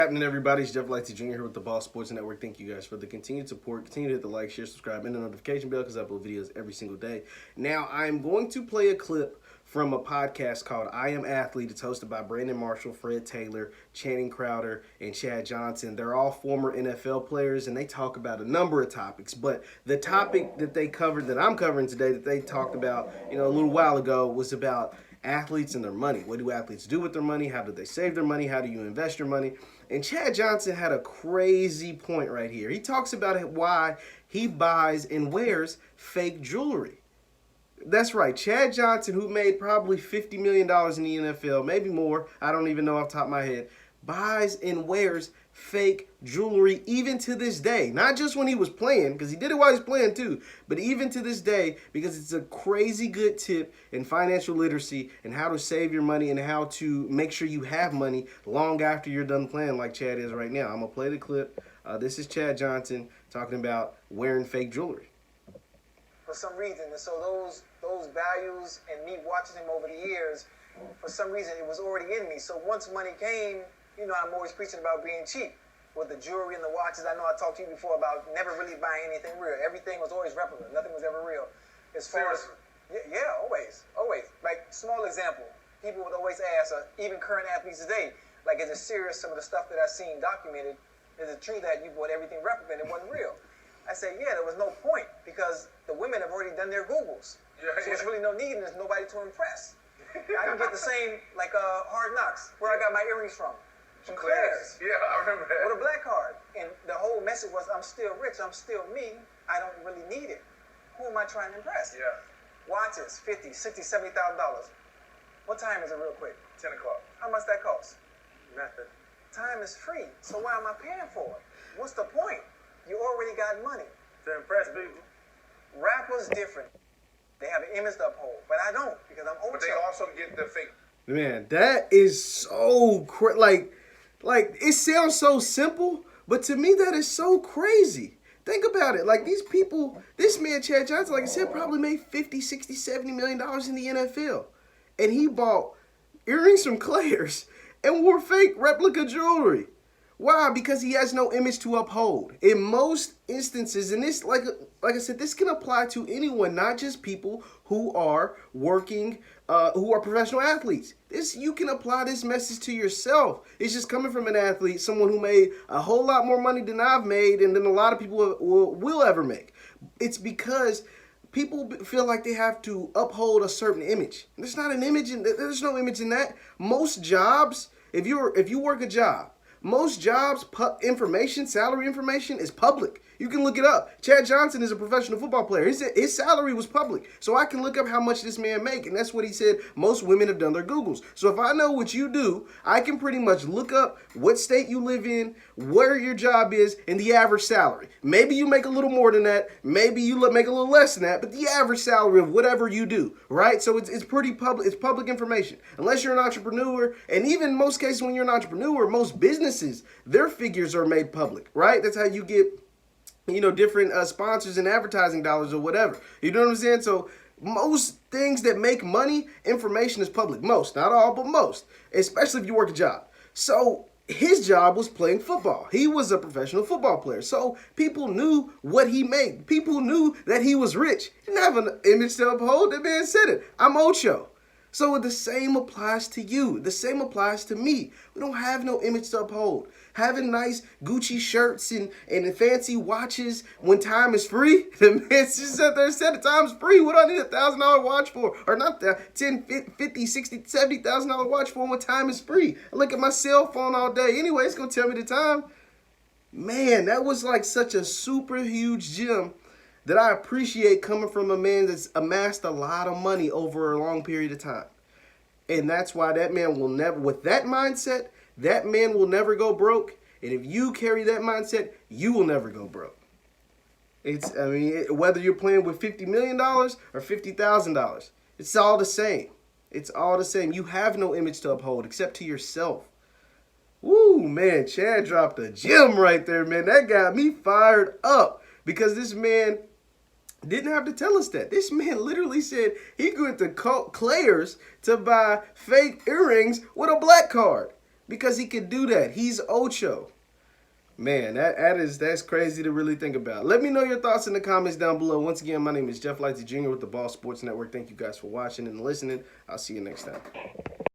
Happening, everybody? It's Jeff Lightsy Jr. here with the Boss Sports Network. Thank you guys for the continued support. Continue to hit the like, share, subscribe, and the notification bell because I upload videos every single day. Now, I'm going to play a clip from a podcast called I Am Athlete. It's hosted by Brandon Marshall, Fred Taylor, Channing Crowder, and Chad Johnson. They're all former NFL players, and they talk about a number of topics. But the topic that they covered, that I'm covering today, that they talked about, a little while ago, was about athletes and their money. What do athletes do with their money? How do they save their money? How do you invest your money? And Chad Johnson had a crazy point right here. He talks about why he buys and wears fake jewelry. That's right. Chad Johnson, who made probably $50 million in the NFL, maybe more, I don't even know off the top of my head, buys and wears fake jewelry even to this day. Not just when he was playing, because he did it while he was playing too, but even to this day, because it's a crazy good tip in financial literacy and how to save your money and how to make sure you have money long after you're done playing, like Chad is right now. I'm going to play the clip. This is Chad Johnson talking about wearing fake jewelry. For some reason, and so those values and me watching him over the years, for some reason it was already in me. So once money came, I'm always preaching about being cheap with the jewelry and the watches. I know I talked to you before about never really buying anything real. Everything was always replica. Nothing was ever real. As far as, yeah, always. Like, small example, people would always ask, even current athletes today, like, is it serious, some of the stuff that I've seen documented, is it true that you bought everything replica and it wasn't real? I say, yeah, there was no point because the women have already done their Googles. So there's really no need and there's nobody to impress. I can get the same, like Hard Knocks, where I got my earrings from Claire's. Yeah, I remember that. With a black card. And the whole message was, I'm still rich, I'm still me, I don't really need it. Who am I trying to impress? Yeah. Watches, $50,000, $60,000, $70,000. What time is it real quick? 10 o'clock. How much that cost? Nothing. Time is free, so why am I paying for it? What's the point? You already got money. To impress people. Rappers different. They have an image to uphold, but I don't because I'm Ocho. But they also get the fake. Man, that is so like it sounds so simple, but to me that is so crazy. Think about it. Like these people, this man Chad Johnson, like I said, probably made 50, 60, 70 million dollars in the NFL. And he bought earrings from Claire's and wore fake replica jewelry. Why? Because he has no image to uphold. In most instances, and this, like I said, this can apply to anyone, not just people who are working, who are professional athletes. You can apply this message to yourself. It's just coming from an athlete, someone who made a whole lot more money than I've made and than a lot of people will ever make. It's because people feel like they have to uphold a certain image. There's not an image, there's no image in that. Most jobs, if you work a job, most jobs, salary information is public. You can look it up. Chad Johnson is a professional football player. His salary was public. So I can look up how much this man make. And that's what he said. Most women have done their Googles. So if I know what you do, I can pretty much look up what state you live in, where your job is, and the average salary. Maybe you make a little more than that. Maybe you make a little less than that. But the average salary of whatever you do, right? So it's pretty public. It's public information. Unless you're an entrepreneur. And even in most cases when you're an entrepreneur, most businesses, their figures are made public, right? That's how you get different sponsors and advertising dollars or whatever. You know what I'm saying? So most things that make money, information is public. Most, not all, but most, especially if you work a job. So his job was playing football. He was a professional football player. So people knew what he made. People knew that he was rich. He didn't have an image to uphold. That man said it. I'm Ocho. So the same applies to you. The same applies to me. We don't have no image to uphold. Having nice Gucci shirts and fancy watches when time is free. The man just sat there and said the time's free. What do I need a $1,000 watch for? Or not that $10, $50, $60, $70,000 watch for when time is free. I look at my cell phone all day. Anyway, it's going to tell me the time. Man, that was like such a super huge gem that I appreciate coming from a man that's amassed a lot of money over a long period of time. And that's why that man will never, with that mindset, that man will never go broke. And if you carry that mindset, you will never go broke. Whether you're playing with $50 million or $50,000, it's all the same. It's all the same. You have no image to uphold except to yourself. Woo, man, Chad dropped a gem right there, man. That got me fired up because this man didn't have to tell us that. This man literally said he went to Claire's to buy fake earrings with a black card. because he could do that. He's Ocho. Man, that's crazy to really think about. Let me know your thoughts in the comments down below. Once again, my name is Jeff Lightsy Jr. with the Ball Sports Network. Thank you guys for watching and listening. I'll see you next time.